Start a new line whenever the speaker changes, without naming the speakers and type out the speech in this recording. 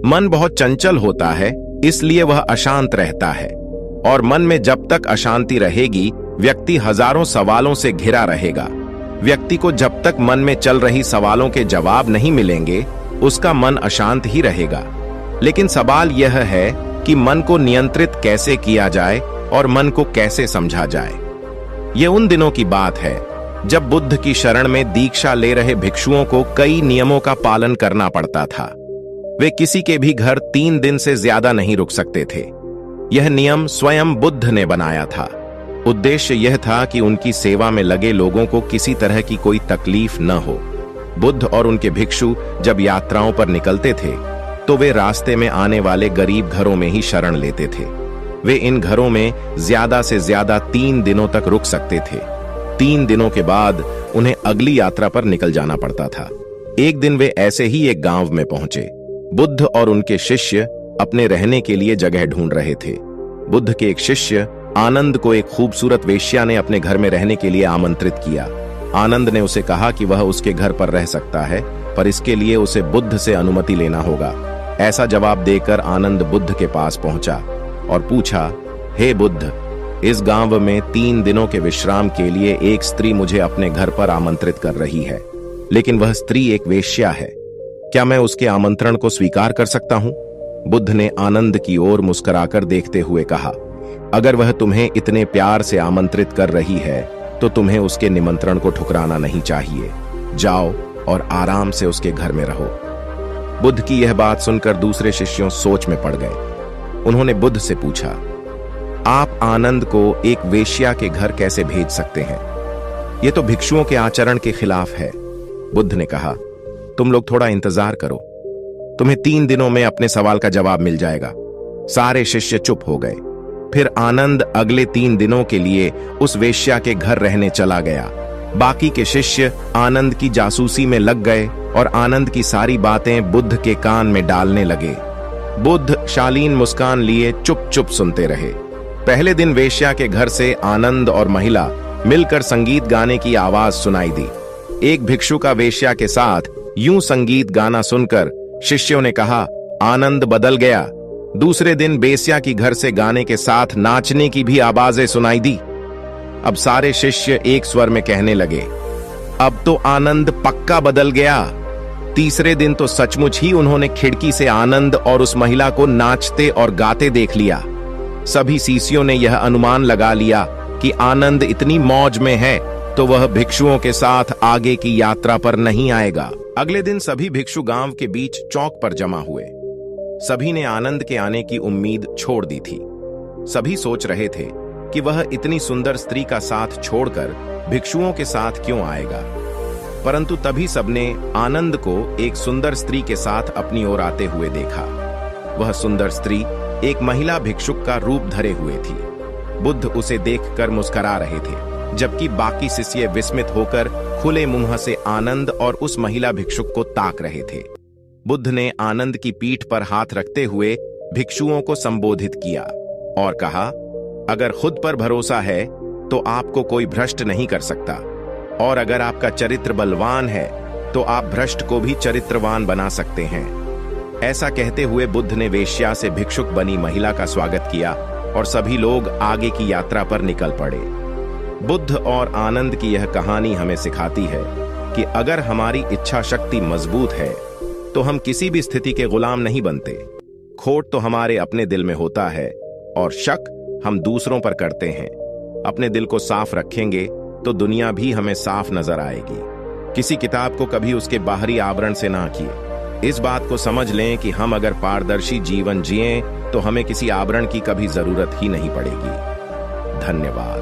मन बहुत चंचल होता है, इसलिए वह अशांत रहता है, और मन में जब तक अशांति रहेगी व्यक्ति हजारों सवालों से घिरा रहेगा। व्यक्ति को जब तक मन में चल रही सवालों के जवाब नहीं मिलेंगे उसका मन अशांत ही रहेगा। लेकिन सवाल यह है कि मन को नियंत्रित कैसे किया जाए और मन को कैसे समझा जाए। यह उन दिनों की बात है जब बुद्ध की शरण में दीक्षा ले रहे भिक्षुओं को कई नियमों का पालन करना पड़ता था। वे किसी के भी घर 3 दिन से ज्यादा नहीं रुक सकते थे। यह नियम स्वयं बुद्ध ने बनाया था। उद्देश्य यह था कि उनकी सेवा में लगे लोगों को किसी तरह की कोई तकलीफ न हो। बुद्ध और उनके भिक्षु जब यात्राओं पर निकलते थे तो वे रास्ते में आने वाले गरीब घरों में ही शरण लेते थे। वे इन घरों में ज्यादा से ज्यादा 3 दिनों तक रुक सकते थे। 3 दिनों के बाद उन्हें अगली यात्रा पर निकल जाना पड़ता था। एक दिन वे ऐसे ही एक गांव में पहुंचे। बुद्ध और उनके शिष्य अपने रहने के लिए जगह ढूंढ रहे थे। बुद्ध के एक शिष्य आनंद को एक खूबसूरत वेश्या ने अपने घर में रहने के लिए आमंत्रित किया। आनंद ने उसे कहा कि वह उसके घर पर रह सकता है, पर इसके लिए उसे बुद्ध से अनुमति लेना होगा। ऐसा जवाब देकर आनंद बुद्ध के पास पहुंचा और पूछा, हे बुद्ध, इस गांव में 3 दिनों के विश्राम के लिए एक स्त्री मुझे अपने घर पर आमंत्रित कर रही है, लेकिन वह स्त्री एक वेश्या है। क्या मैं उसके आमंत्रण को स्वीकार कर सकता हूं? बुद्ध ने आनंद की ओर मुस्कुराकर देखते हुए कहा, अगर वह तुम्हें इतने प्यार से आमंत्रित कर रही है तो तुम्हें उसके निमंत्रण को ठुकराना नहीं चाहिए। जाओ और आराम से उसके घर में रहो। बुद्ध की यह बात सुनकर दूसरे शिष्यों सोच में पड़ गए। उन्होंने बुद्ध से पूछा, आप आनंद को एक वेश्या के घर कैसे भेज सकते हैं? यह तो भिक्षुओं के आचरण के खिलाफ है। बुद्ध ने कहा, तुम लोग थोड़ा इंतजार करो, तुम्हें 3 दिनों में अपने सवाल का जवाब मिल जाएगा। सारे शिष्य चुप हो गए। फिर आनंद अगले 3 दिनों के लिए उस वेश्या के घर रहने चला गया। बाकी के शिष्य आनंद की जासूसी में लग गए और आनंद की सारी बातें बुद्ध के कान में डालने लगे। बुद्ध शालीन मुस्कान लिए चुप चुप सुनते रहे। पहले दिन वेश्या के घर से आनंद और महिला मिलकर संगीत गाने की आवाज सुनाई दी। एक भिक्षु का वेश्या के साथ यूं संगीत गाना सुनकर शिष्यों ने कहा, आनंद बदल गया। दूसरे दिन वेश्या की घर से गाने के साथ नाचने की भी आवाजें सुनाई दी। अब सारे शिष्य एक स्वर में कहने लगे, अब तो आनंद पक्का बदल गया। तीसरे दिन तो सचमुच ही उन्होंने खिड़की से आनंद और उस महिला को नाचते और गाते देख लिया। सभी शिष्यों ने यह अनुमान लगा लिया कि आनंद इतनी मौज में है तो वह भिक्षुओं के साथ आगे की यात्रा पर नहीं आएगा। अगले दिन सभी भिक्षु गांव के बीच चौक पर जमा हुए। सभी ने आनंद के आने की उम्मीद छोड़ दी थी। सभी सोच रहे थे कि वह इतनी सुंदर स्त्री का साथ छोड़कर भिक्षुओं के साथ क्यों आएगा। परंतु तभी सबने आनंद को एक सुंदर स्त्री के साथ अपनी ओर आते हुए देखा। वह सुंदर स्त्री एक महिला भिक्षुक का रूप धरे हुए थी। बुद्ध उसे देखकर मुस्कुरा रहे थे, जबकि बाकी शिष्य विस्मित होकर खुले मुंह से आनंद और उस महिला भिक्षुक को ताक रहे थे। बुद्ध ने आनंद की पीठ पर हाथ रखते हुए भिक्षुओं को संबोधित किया और कहा, अगर खुद पर भरोसा है तो आपको कोई भ्रष्ट नहीं कर सकता, और अगर आपका चरित्र बलवान है तो आप भ्रष्ट को भी चरित्रवान बना सकते हैं। ऐसा कहते हुए बुद्ध ने वेश्या से भिक्षुक बनी महिला का स्वागत किया और सभी लोग आगे की यात्रा पर निकल पड़े। बुद्ध और आनंद की यह कहानी हमें सिखाती है कि अगर हमारी इच्छा शक्ति मजबूत है तो हम किसी भी स्थिति के गुलाम नहीं बनते। खोट तो हमारे अपने दिल में होता है और शक हम दूसरों पर करते हैं। अपने दिल को साफ रखेंगे तो दुनिया भी हमें साफ नजर आएगी। किसी किताब को कभी उसके बाहरी आवरण से ना किए। इस बात को समझ लें कि हम अगर पारदर्शी जीवन जिएं तो हमें किसी आवरण की कभी जरूरत ही नहीं पड़ेगी। धन्यवाद।